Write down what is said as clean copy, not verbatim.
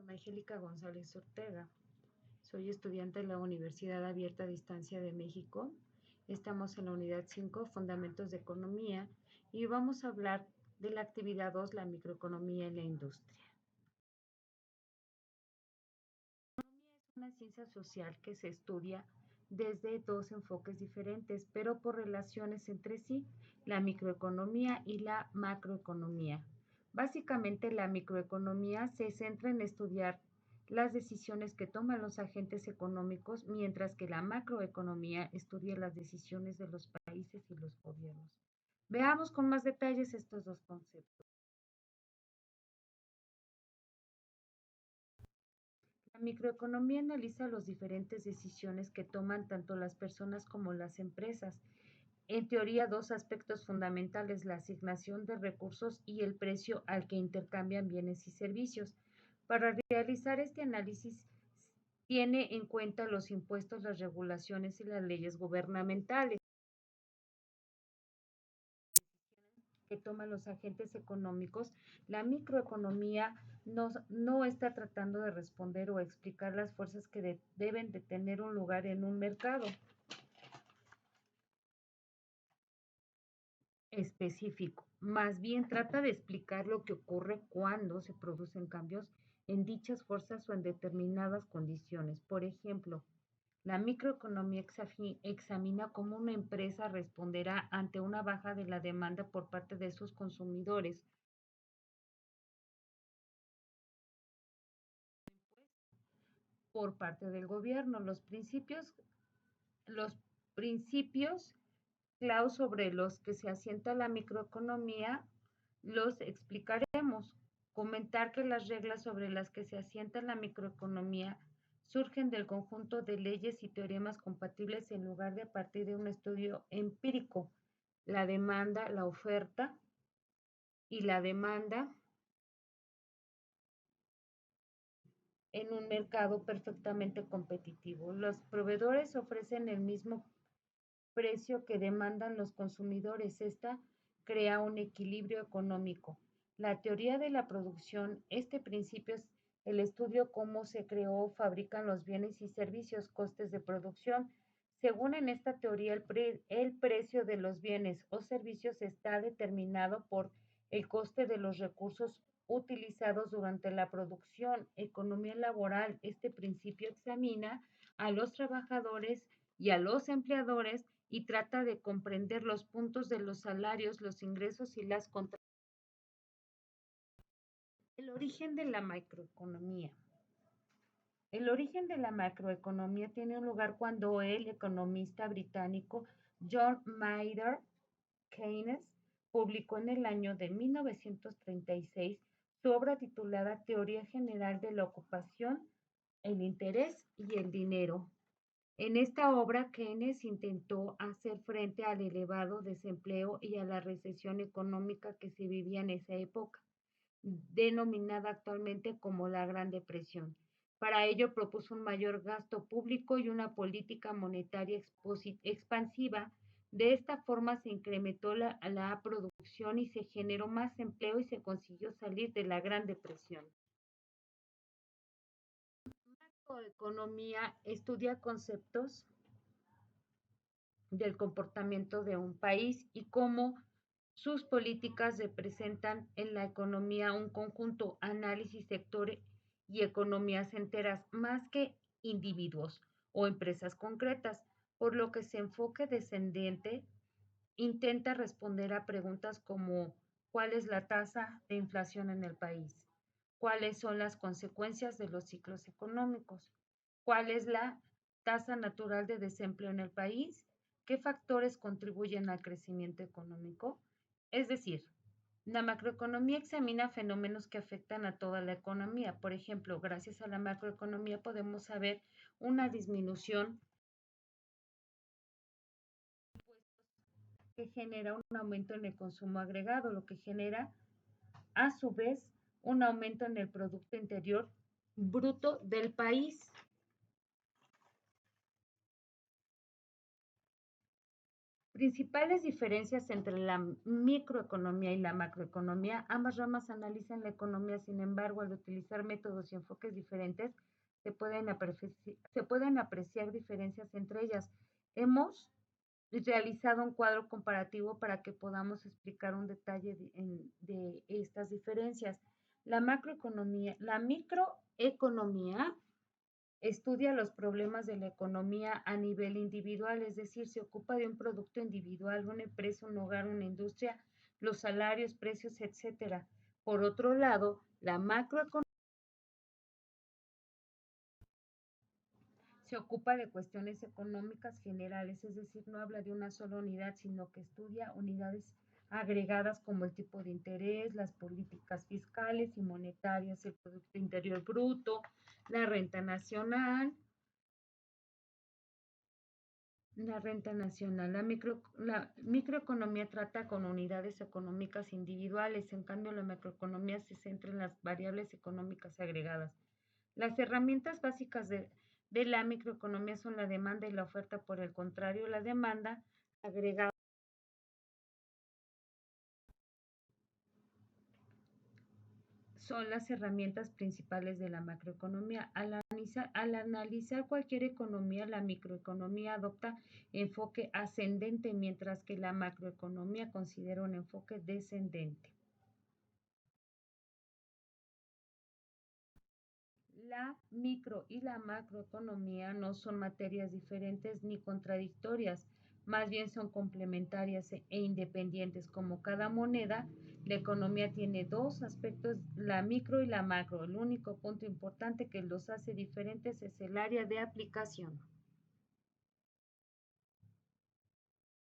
llamo Angélica González Ortega. Soy estudiante de la Universidad Abierta a Distancia de México. Estamos en la unidad 5, Fundamentos de Economía, y vamos a hablar de la actividad 2, la microeconomía en la industria. Es una ciencia social que se estudia desde dos enfoques diferentes, pero por relaciones entre sí, la microeconomía y la macroeconomía. Básicamente, la microeconomía se centra en estudiar las decisiones que toman los agentes económicos, mientras que la macroeconomía estudia las decisiones de los países y los gobiernos. Veamos con más detalles estos dos conceptos. La microeconomía analiza las diferentes decisiones que toman tanto las personas como las empresas. En teoría, dos aspectos fundamentales, la asignación de recursos y el precio al que intercambian bienes y servicios. Para realizar este análisis, tiene en cuenta los impuestos, las regulaciones y las leyes gubernamentales que toman los agentes económicos. La microeconomía no está tratando de responder o explicar las fuerzas que deben de tener un lugar en un mercado específico. Más bien trata de explicar lo que ocurre cuando se producen cambios en dichas fuerzas o en determinadas condiciones. Por ejemplo, la microeconomía examina cómo una empresa responderá ante una baja de la demanda por parte de sus consumidores por parte del gobierno. Los principios clave sobre los que se asienta la microeconomía los explicaremos. Comentar que las reglas sobre las que se asienta la microeconomía surgen del conjunto de leyes y teoremas compatibles en lugar de a partir de un estudio empírico. La demanda, la oferta y la demanda en un mercado perfectamente competitivo. Los proveedores ofrecen el mismo precio que demandan los consumidores. Esta crea un equilibrio económico. La teoría de la producción, este principio es el estudio cómo se creó o fabrican los bienes y servicios, costes de producción. Según en esta teoría, el precio de los bienes o servicios está determinado por el coste de los recursos utilizados durante la producción. Economía laboral, este principio examina a los trabajadores y a los empleadores y trata de comprender los puntos de los salarios, los ingresos y las contrataciones. El origen de la macroeconomía. El origen de la macroeconomía tiene un lugar cuando el economista británico John Maynard Keynes publicó en el año de 1936 su obra titulada Teoría General de la Ocupación, el Interés y el Dinero. En esta obra, Keynes intentó hacer frente al elevado desempleo y a la recesión económica que se vivía en esa época, denominada actualmente como la Gran Depresión. Para ello propuso un mayor gasto público y una política monetaria expansiva. De esta forma se incrementó la producción y se generó más empleo y se consiguió salir de la Gran Depresión. La economía estudia conceptos del comportamiento de un país y cómo sus políticas representan en la economía un conjunto, análisis, sectores y economías enteras, más que individuos o empresas concretas, por lo que su enfoque descendente intenta responder a preguntas como ¿cuál es la tasa de inflación en el país? ¿Cuáles son las consecuencias de los ciclos económicos? ¿Cuál es la tasa natural de desempleo en el país? ¿Qué factores contribuyen al crecimiento económico? Es decir, la macroeconomía examina fenómenos que afectan a toda la economía. Por ejemplo, gracias a la macroeconomía podemos saber una disminución que genera un aumento en el consumo agregado, lo que genera a su vez un aumento en el Producto Interior Bruto del país. Principales diferencias entre la microeconomía y la macroeconomía. Ambas ramas analizan la economía, sin embargo, al utilizar métodos y enfoques diferentes, se pueden apreciar diferencias entre ellas. Hemos realizado un cuadro comparativo para que podamos explicar un detalle de estas diferencias. La microeconomía estudia los problemas de la economía a nivel individual, es decir, se ocupa de un producto individual, una empresa, un hogar, una industria, los salarios, precios, etcétera. Por otro lado, la macroeconomía se ocupa de cuestiones económicas generales, es decir, no habla de una sola unidad, sino que estudia unidades agregadas como el tipo de interés, las políticas fiscales y monetarias, el Producto Interior Bruto, la renta nacional, la renta nacional. La microeconomía trata con unidades económicas individuales, en cambio la macroeconomía se centra en las variables económicas agregadas. Las herramientas básicas de la microeconomía son la demanda y la oferta. Por el contrario, la demanda agregada son las herramientas principales de la macroeconomía. Al analizar cualquier economía, la microeconomía adopta enfoque ascendente, mientras que la macroeconomía considera un enfoque descendente. La micro y la macroeconomía no son materias diferentes ni contradictorias, más bien son complementarias e independientes. Como cada moneda, la economía tiene dos aspectos, la micro y la macro. El único punto importante que los hace diferentes es el área de aplicación.